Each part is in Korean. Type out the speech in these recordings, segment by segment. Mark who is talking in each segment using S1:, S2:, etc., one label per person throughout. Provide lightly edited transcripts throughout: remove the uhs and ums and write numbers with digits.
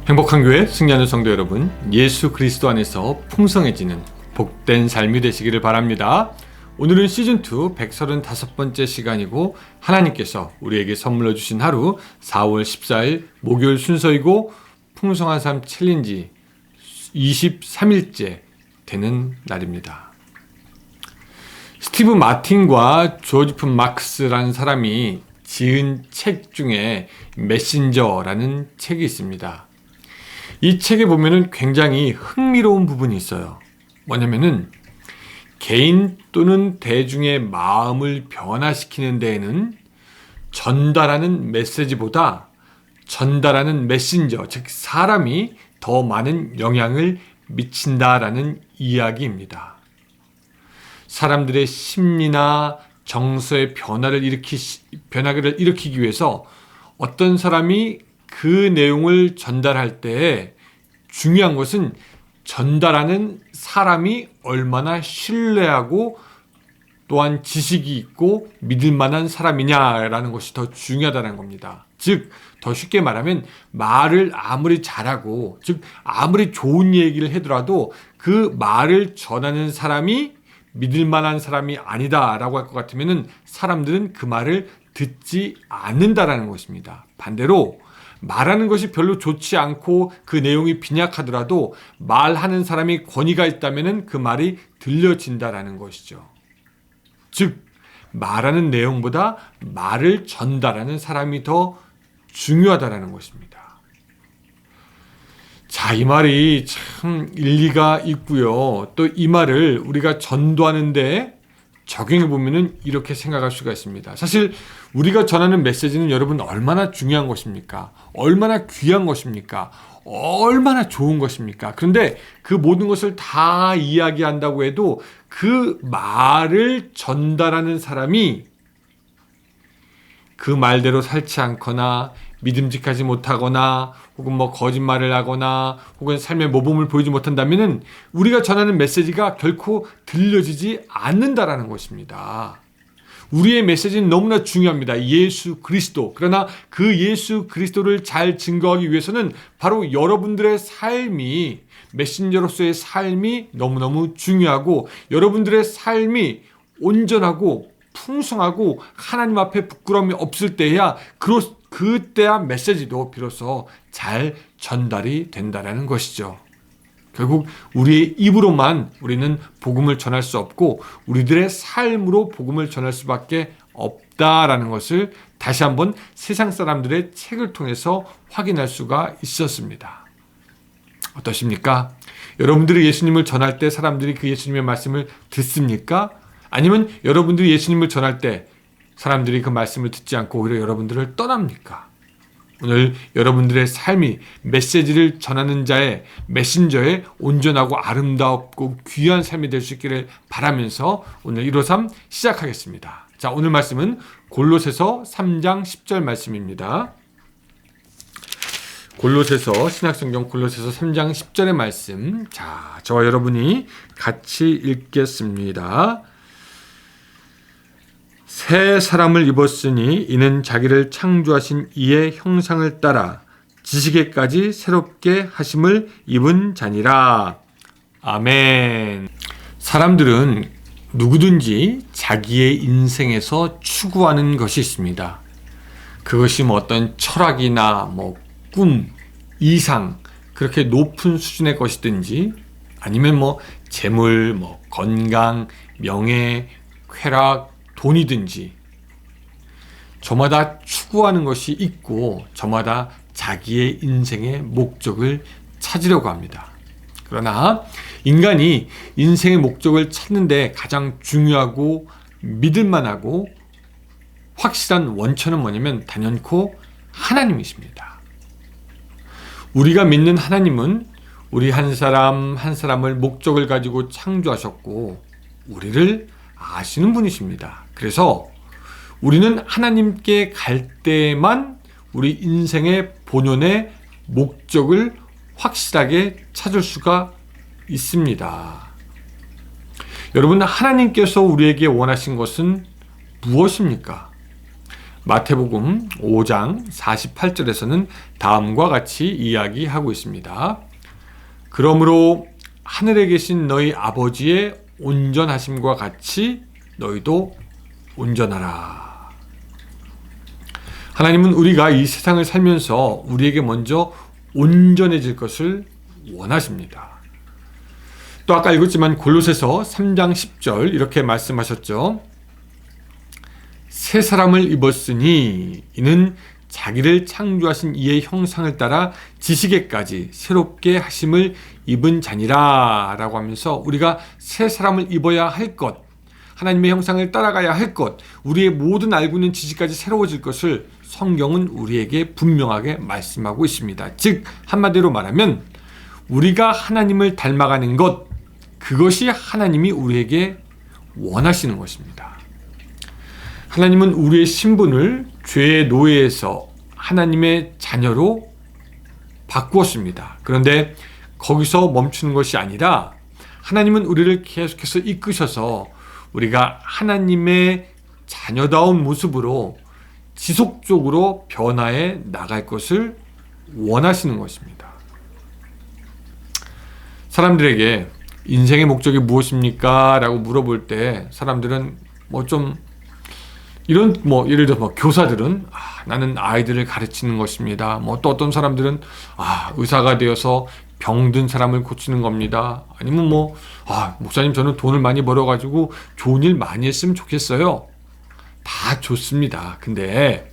S1: 행복한 교회 승리하는 성도 여러분, 예수 그리스도 안에서 풍성해지는 복된 삶이 되시기를 바랍니다. 오늘은 시즌2 135번째 시간이고 하나님께서 우리에게 선물로 주신 하루 4월 14일 목요일 순서이고 풍성한 삶 챌린지 23일째 되는 날입니다. 스티브 마틴과 조지프 마크스라는 사람이 지은 책 중에 메신저라는 책이 있습니다. 이 책에 보면은 굉장히 흥미로운 부분이 있어요. 뭐냐면은 개인 또는 대중의 마음을 변화시키는 데에는 전달하는 메시지보다 전달하는 메신저, 즉 사람이 더 많은 영향을 미친다라는 이야기입니다. 사람들의 심리나 정서의 변화를 일으키기 위해서 어떤 사람이 그 내용을 전달할 때 중요한 것은 전달하는 사람이 얼마나 신뢰하고 또한 지식이 있고 믿을 만한 사람이냐라는 것이 더 중요하다는 겁니다. 즉, 더 쉽게 말하면 말을 아무리 잘하고, 즉 아무리 좋은 얘기를 하더라도 그 말을 전하는 사람이 믿을 만한 사람이 아니다라고 할 것 같으면 사람들은 그 말을 듣지 않는다라는 것입니다. 반대로 말하는 것이 별로 좋지 않고 그 내용이 빈약하더라도 말하는 사람이 권위가 있다면 그 말이 들려진다라는 것이죠. 즉, 말하는 내용보다 말을 전달하는 사람이 더 중요하다라는 것입니다. 자, 이 말이 참 일리가 있고요. 또 이 말을 우리가 전도하는데 적용해 보면은 이렇게 생각할 수가 있습니다. 사실 우리가 전하는 메시지는 여러분 얼마나 중요한 것입니까? 얼마나 귀한 것입니까? 얼마나 좋은 것입니까? 그런데 그 모든 것을 다 이야기한다고 해도 그 말을 전달하는 사람이 그 말대로 살지 않거나 믿음직하지 못하거나 혹은 거짓말을 하거나 혹은 삶의 모범을 보이지 못한다면은 우리가 전하는 메시지가 결코 들려지지 않는다라는 것입니다. 우리의 메시지는 너무나 중요합니다. 예수 그리스도. 그러나 그 예수 그리스도를 잘 증거하기 위해서는 바로 여러분들의 삶이, 메신저로서의 삶이 너무너무 중요하고 여러분들의 삶이 온전하고 풍성하고 하나님 앞에 부끄러움이 없을 때야 그때야 메시지도 비로소 잘 전달이 된다는 것이죠. 결국 우리의 입으로만 우리는 복음을 전할 수 없고 우리들의 삶으로 복음을 전할 수밖에 없다라는 것을 다시 한번 세상 사람들의 책을 통해서 확인할 수가 있었습니다. 어떠십니까? 여러분들이 예수님을 전할 때 사람들이 그 예수님의 말씀을 듣습니까? 아니면 여러분들이 예수님을 전할 때 사람들이 그 말씀을 듣지 않고 오히려 여러분들을 떠납니까? 오늘 여러분들의 삶이 메시지를 전하는 자의 메신저의 온전하고 아름답고 귀한 삶이 될 수 있기를 바라면서 오늘 153 시작하겠습니다. 자, 오늘 말씀은 골로새서 3장 10절 말씀입니다. 골로새서 신약성경 골로새서 3장 10절의 말씀. 자, 저와 여러분이 같이 읽겠습니다. 새 사람을 입었으니 이는 자기를 창조하신 이의 형상을 따라 지식에까지 새롭게 하심을 입은 자니라. 아멘. 사람들은 누구든지 자기의 인생에서 추구하는 것이 있습니다. 그것이 어떤 철학이나 꿈, 이상, 그렇게 높은 수준의 것이든지 아니면 재물, 건강, 명예, 쾌락, 돈이든지 저마다 추구하는 것이 있고 저마다 자기의 인생의 목적을 찾으려고 합니다. 그러나 인간이 인생의 목적을 찾는데 가장 중요하고 믿을만하고 확실한 원천은 뭐냐면 단연코 하나님이십니다. 우리가 믿는 하나님은 우리 한 사람 한 사람을 목적을 가지고 창조하셨고 우리를 아시는 분이십니다. 그래서 우리는 하나님께 갈 때만 우리 인생의 본연의 목적을 확실하게 찾을 수가 있습니다. 여러분, 하나님께서 우리에게 원하신 것은 무엇입니까? 마태복음 5장 48절에서는 다음과 같이 이야기하고 있습니다. 그러므로 하늘에 계신 너희 아버지의 온전하심과 같이 너희도 온전하라. 하나님은 우리가 이 세상을 살면서 우리에게 먼저 온전해질 것을 원하십니다. 또 아까 읽었지만 골로새서 3장 10절 이렇게 말씀하셨죠. 새 사람을 입었으니 이는 자기를 창조하신 이의 형상을 따라 지식에까지 새롭게 하심을 입은 자니라 라고 하면서 우리가 새 사람을 입어야 할 것, 하나님의 형상을 따라가야 할 것, 우리의 모든 알고 있는 지식까지 새로워질 것을 성경은 우리에게 분명하게 말씀하고 있습니다. 즉 한마디로 말하면 우리가 하나님을 닮아가는 것, 그것이 하나님이 우리에게 원하시는 것입니다. 하나님은 우리의 신분을 죄의 노예에서 하나님의 자녀로 바꾸었습니다. 그런데 거기서 멈추는 것이 아니라 하나님은 우리를 계속해서 이끄셔서 우리가 하나님의 자녀다운 모습으로 지속적으로 변화해 나갈 것을 원하시는 것입니다. 사람들에게 인생의 목적이 무엇입니까? 라고 물어볼 때 사람들은 예를 들어 교사들은 나는 아이들을 가르치는 것입니다. 또 어떤 사람들은 의사가 되어서 병든 사람을 고치는 겁니다. 아니면 목사님 저는 돈을 많이 벌어가지고 좋은 일 많이 했으면 좋겠어요. 다 좋습니다. 근데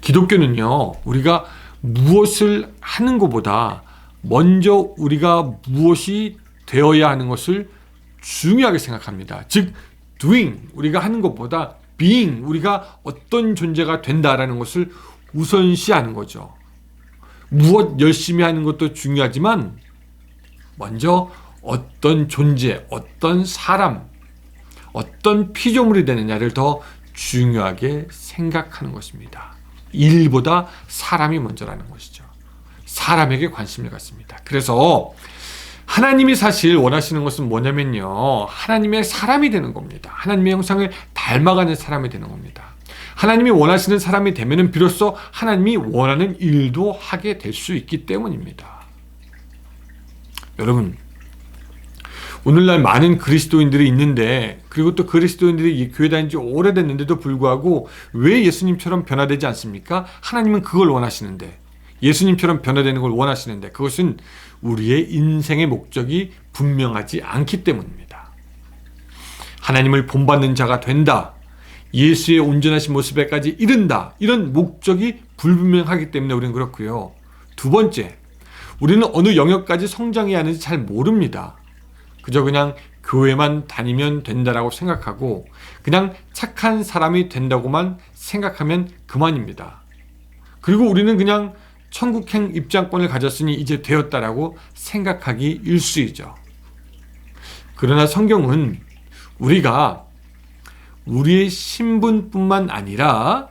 S1: 기독교는요, 우리가 무엇을 하는 것보다 먼저 우리가 무엇이 되어야 하는 것을 중요하게 생각합니다. 즉 doing, 우리가 하는 것보다 being, 우리가 어떤 존재가 된다라는 것을 우선시하는 거죠. 무엇 열심히 하는 것도 중요하지만 먼저 어떤 존재, 어떤 사람, 어떤 피조물이 되느냐를 더 중요하게 생각하는 것입니다. 일보다 사람이 먼저라는 것이죠. 사람에게 관심을 갖습니다. 그래서 하나님이 사실 원하시는 것은 뭐냐면요, 하나님의 사람이 되는 겁니다. 하나님의 형상을 닮아가는 사람이 되는 겁니다. 하나님이 원하시는 사람이 되면 비로소 하나님이 원하는 일도 하게 될 수 있기 때문입니다. 여러분, 오늘날 많은 그리스도인들이 있는데, 그리고 또 그리스도인들이 교회 다닌 지 오래됐는데도 불구하고 왜 예수님처럼 변화되지 않습니까? 하나님은 그걸 원하시는데, 예수님처럼 변화되는 걸 원하시는데, 그것은 우리의 인생의 목적이 분명하지 않기 때문입니다. 하나님을 본받는 자가 된다, 예수의 온전하신 모습에까지 이른다, 이런 목적이 불분명하기 때문에 우리는 그렇고요. 두 번째, 우리는 어느 영역까지 성장해야 하는지 잘 모릅니다. 그저 그냥 교회만 다니면 된다라고 생각하고 그냥 착한 사람이 된다고만 생각하면 그만입니다. 그리고 우리는 그냥 천국행 입장권을 가졌으니 이제 되었다라고 생각하기 일쑤이죠. 그러나 성경은 우리가 우리의 신분뿐만 아니라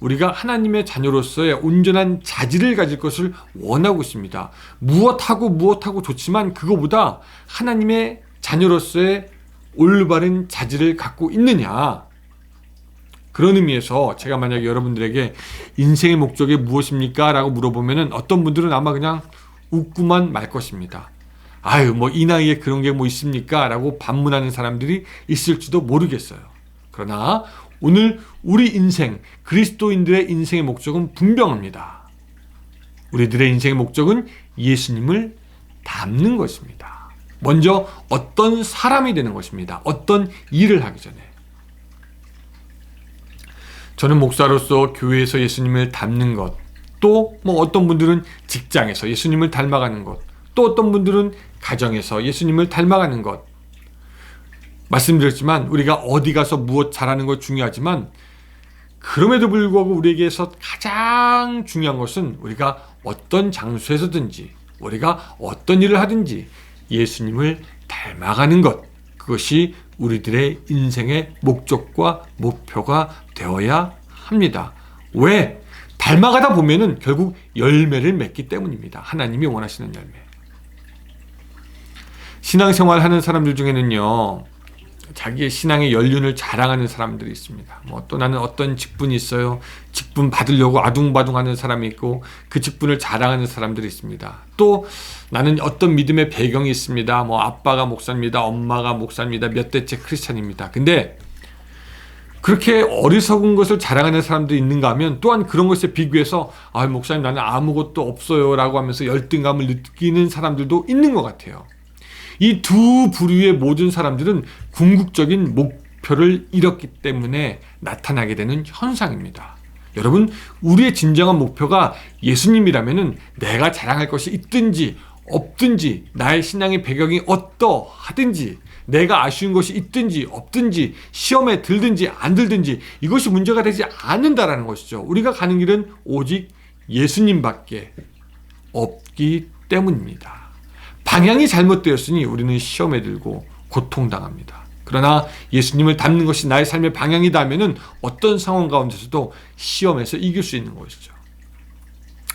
S1: 우리가 하나님의 자녀로서의 온전한 자질을 가질 것을 원하고 있습니다. 무엇하고 좋지만 그거보다 하나님의 자녀로서의 올바른 자질을 갖고 있느냐. 그런 의미에서 제가 만약에 여러분들에게 인생의 목적이 무엇입니까? 라고 물어보면 어떤 분들은 아마 그냥 웃고만 말 것입니다. 이 나이에 그런 게 있습니까? 라고 반문하는 사람들이 있을지도 모르겠어요. 그러나 오늘 우리 인생, 그리스도인들의 인생의 목적은 분명합니다. 우리들의 인생의 목적은 예수님을 닮는 것입니다. 먼저 어떤 사람이 되는 것입니다. 어떤 일을 하기 전에. 저는 목사로서 교회에서 예수님을 닮는 것, 또 어떤 분들은 직장에서 예수님을 닮아가는 것, 또 어떤 분들은 가정에서 예수님을 닮아가는 것, 말씀드렸지만 우리가 어디 가서 무엇 잘하는 것 중요하지만 그럼에도 불구하고 우리에게서 가장 중요한 것은 우리가 어떤 장소에서든지 우리가 어떤 일을 하든지 예수님을 닮아가는 것, 그것이 우리들의 인생의 목적과 목표가 되어야 합니다. 왜? 닮아가다 보면은 결국 열매를 맺기 때문입니다. 하나님이 원하시는 열매. 신앙생활 하는 사람들 중에는요, 자기의 신앙의 연륜을 자랑하는 사람들이 있습니다. 뭐 또 나는 어떤 직분이 있어요. 직분 받으려고 아둥바둥하는 사람이 있고 그 직분을 자랑하는 사람들이 있습니다. 또 나는 어떤 믿음의 배경이 있습니다. 뭐 아빠가 목사입니다. 엄마가 목사입니다. 몇 대째 크리스찬입니다. 근데 그렇게 어리석은 것을 자랑하는 사람들이 있는가 하면 또한 그런 것에 비교해서 목사님 나는 아무것도 없어요 라고 하면서 열등감을 느끼는 사람들도 있는 것 같아요. 이 두 부류의 모든 사람들은 궁극적인 목표를 잃었기 때문에 나타나게 되는 현상입니다. 여러분, 우리의 진정한 목표가 예수님이라면은 내가 자랑할 것이 있든지 없든지 나의 신앙의 배경이 어떠하든지 내가 아쉬운 것이 있든지 없든지 시험에 들든지 안 들든지 이것이 문제가 되지 않는다라는 것이죠. 우리가 가는 길은 오직 예수님밖에 없기 때문입니다. 방향이 잘못되었으니 우리는 시험에 들고 고통당합니다. 그러나 예수님을 닮는 것이 나의 삶의 방향이다 하면은 어떤 상황 가운데서도 시험에서 이길 수 있는 것이죠.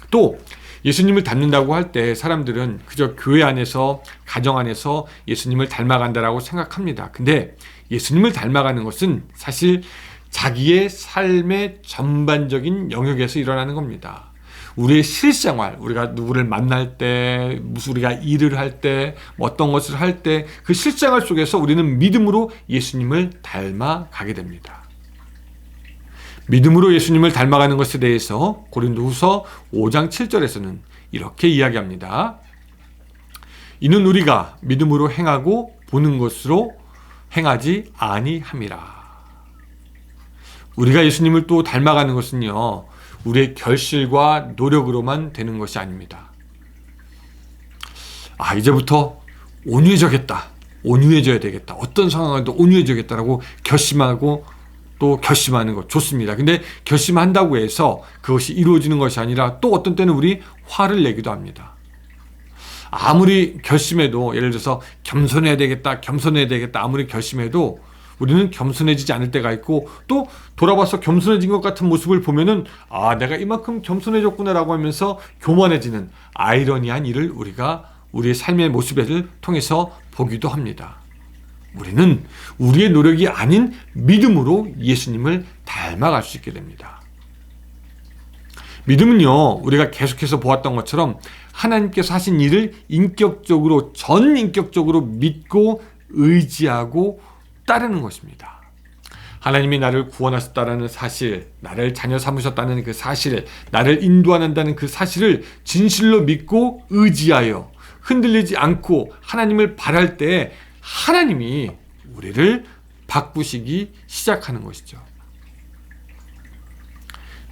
S1: 또 예수님을 닮는다고 할 때 사람들은 그저 교회 안에서 가정 안에서 예수님을 닮아간다라고 생각합니다. 근데 예수님을 닮아가는 것은 사실 자기의 삶의 전반적인 영역에서 일어나는 겁니다. 우리의 실생활, 우리가 누구를 만날 때, 무슨 우리가 일을 할 때, 어떤 것을 할 때 그 실생활 속에서 우리는 믿음으로 예수님을 닮아가게 됩니다. 믿음으로 예수님을 닮아가는 것에 대해서 고린도후서 5장 7절에서는 이렇게 이야기합니다. 이는 우리가 믿음으로 행하고 보는 것으로 행하지 아니함이라. 우리가 예수님을 또 닮아가는 것은요, 우리의 결실과 노력으로만 되는 것이 아닙니다. 이제부터 온유해져야 되겠다. 어떤 상황에도 온유해져야겠다라고 결심하고 또 결심하는 것 좋습니다. 근데 결심한다고 해서 그것이 이루어지는 것이 아니라 또 어떤 때는 우리 화를 내기도 합니다. 아무리 결심해도 예를 들어서 겸손해야 되겠다 아무리 결심해도 우리는 겸손해지지 않을 때가 있고 또 돌아봐서 겸손해진 것 같은 모습을 보면은 내가 이만큼 겸손해졌구나라고 하면서 교만해지는 아이러니한 일을 우리가 우리의 삶의 모습을 통해서 보기도 합니다. 우리는 우리의 노력이 아닌 믿음으로 예수님을 닮아갈 수 있게 됩니다. 믿음은요, 우리가 계속해서 보았던 것처럼 하나님께서 하신 일을 전인격적으로 믿고 의지하고 따르는 것입니다. 하나님이 나를 구원하셨다는 사실, 나를 자녀 삼으셨다는 그 사실, 나를 인도한다는 그 사실을 진실로 믿고 의지하여 흔들리지 않고 하나님을 바랄 때 하나님이 우리를 바꾸시기 시작하는 것이죠.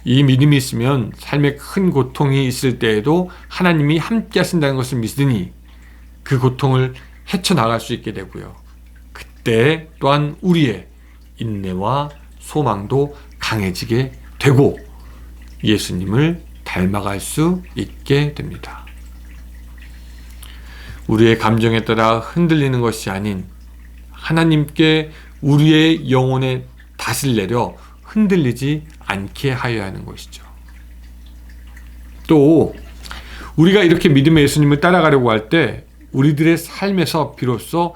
S1: 이 믿음이 있으면 삶에 큰 고통이 있을 때에도 하나님이 함께 하신다는 것을 믿으니 그 고통을 헤쳐나갈 수 있게 되고요. 그때 또한 우리의 인내와 소망도 강해지게 되고 예수님을 닮아갈 수 있게 됩니다. 우리의 감정에 따라 흔들리는 것이 아닌 하나님께 우리의 영혼에 닷을 내려 흔들리지 않게 하여야 하는 것이죠. 또 우리가 이렇게 믿음의 예수님을 따라가려고 할 때 우리들의 삶에서 비로소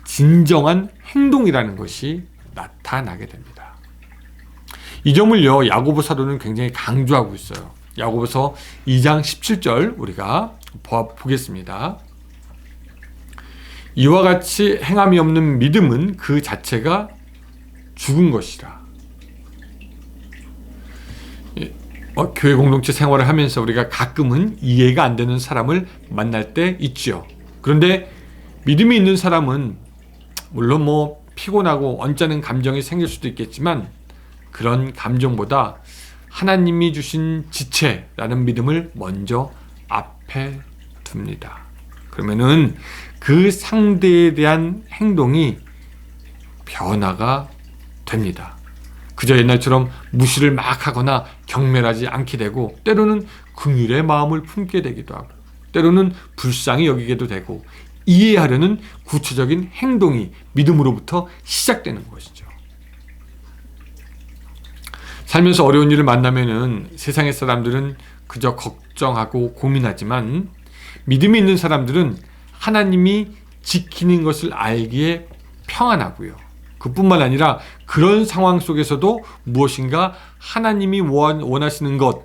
S1: 진정한 행동이라는 것이 나타나게 됩니다. 이 점을요, 야고보 사도는 굉장히 강조하고 있어요. 야고보서 2장 17절 우리가 보겠습니다. 이와 같이 행함이 없는 믿음은 그 자체가 죽은 것이라. 교회 공동체 생활을 하면서 우리가 가끔은 이해가 안 되는 사람을 만날 때 있지요. 그런데 믿음이 있는 사람은 물론 피곤하고 언짢은 감정이 생길 수도 있겠지만 그런 감정보다 하나님이 주신 지체라는 믿음을 먼저 앞에 둡니다. 그러면은 그 상대에 대한 행동이 변화가 됩니다. 그저 옛날처럼 무시를 막 하거나 경멸하지 않게 되고 때로는 긍휼의 마음을 품게 되기도 하고 때로는 불쌍히 여기게도 되고 이해하려는 구체적인 행동이 믿음으로부터 시작되는 것이죠. 살면서 어려운 일을 만나면은 세상의 사람들은 그저 걱정하고 고민하지만 믿음이 있는 사람들은 하나님이 지키는 것을 알기에 평안하고요. 그뿐만 아니라 그런 상황 속에서도 무엇인가 하나님이 원하시는 것,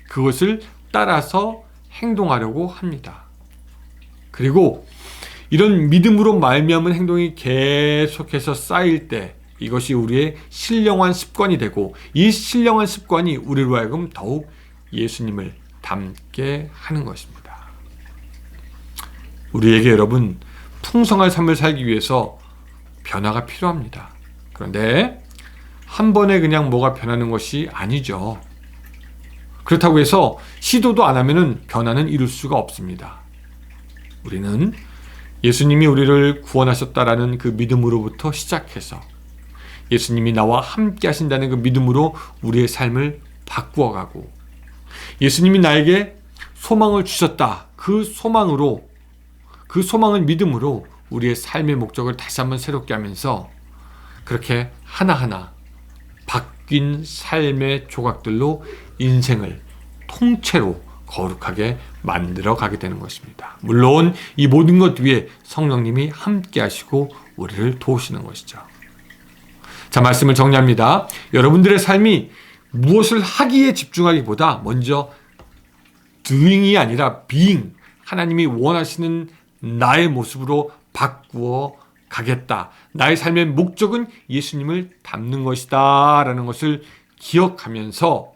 S1: 그것을 따라서 행동하려고 합니다. 그리고 이런 믿음으로 말미암은 행동이 계속해서 쌓일 때 이것이 우리의 신령한 습관이 되고, 이 신령한 습관이 우리로 하여금 더욱 예수님을 닮게 하는 것입니다. 우리에게 여러분, 풍성한 삶을 살기 위해서 변화가 필요합니다. 그런데 한 번에 그냥 뭐가 변하는 것이 아니죠. 그렇다고 해서 시도도 안 하면은 변화는 이룰 수가 없습니다. 우리는 예수님이 우리를 구원하셨다라는 그 믿음으로부터 시작해서 예수님이 나와 함께 하신다는 그 믿음으로 우리의 삶을 바꾸어가고, 예수님이 나에게 소망을 주셨다, 그 소망으로, 그 소망을 믿음으로 우리의 삶의 목적을 다시 한번 새롭게 하면서 그렇게 하나하나 바뀐 삶의 조각들로 인생을 통째로 거룩하게 만들어 가게 되는 것입니다. 물론 이 모든 것 위에 성령님이 함께 하시고 우리를 도우시는 것이죠. 자, 말씀을 정리합니다. 여러분들의 삶이 무엇을 하기에 집중하기보다 먼저 doing이 아니라 being, 하나님이 원하시는 나의 모습으로 바꾸어 가겠다. 나의 삶의 목적은 예수님을 닮는 것이다 라는 것을 기억하면서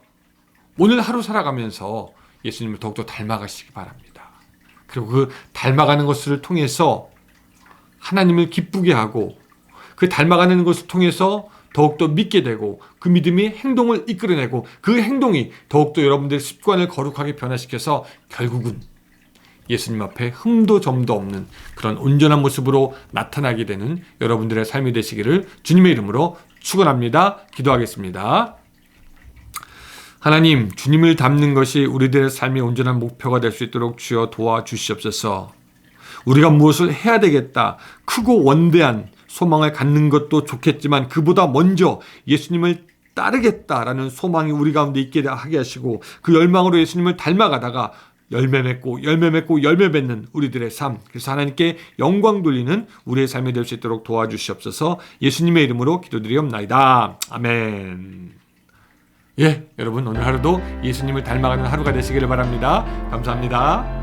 S1: 오늘 하루 살아가면서 예수님을 더욱더 닮아가시기 바랍니다. 그리고 그 닮아가는 것을 통해서 하나님을 기쁘게 하고, 그 닮아가는 것을 통해서 더욱더 믿게 되고, 그 믿음이 행동을 이끌어내고, 그 행동이 더욱더 여러분들의 습관을 거룩하게 변화시켜서 결국은 예수님 앞에 흠도 점도 없는 그런 온전한 모습으로 나타나게 되는 여러분들의 삶이 되시기를 주님의 이름으로 축원합니다. 기도하겠습니다. 하나님, 주님을 닮는 것이 우리들의 삶의 온전한 목표가 될 수 있도록 주여 도와주시옵소서. 우리가 무엇을 해야 되겠다, 크고 원대한 소망을 갖는 것도 좋겠지만 그보다 먼저 예수님을 따르겠다라는 소망이 우리 가운데 있게 하게 하시고, 그 열망으로 예수님을 닮아가다가 열매 맺고 열매 맺고 열매 맺는 우리들의 삶, 그래서 하나님께 영광 돌리는 우리의 삶이 될 수 있도록 도와주시옵소서. 예수님의 이름으로 기도드리옵나이다. 아멘. 예, 여러분 오늘 하루도 예수님을 닮아가는 하루가 되시기를 바랍니다. 감사합니다.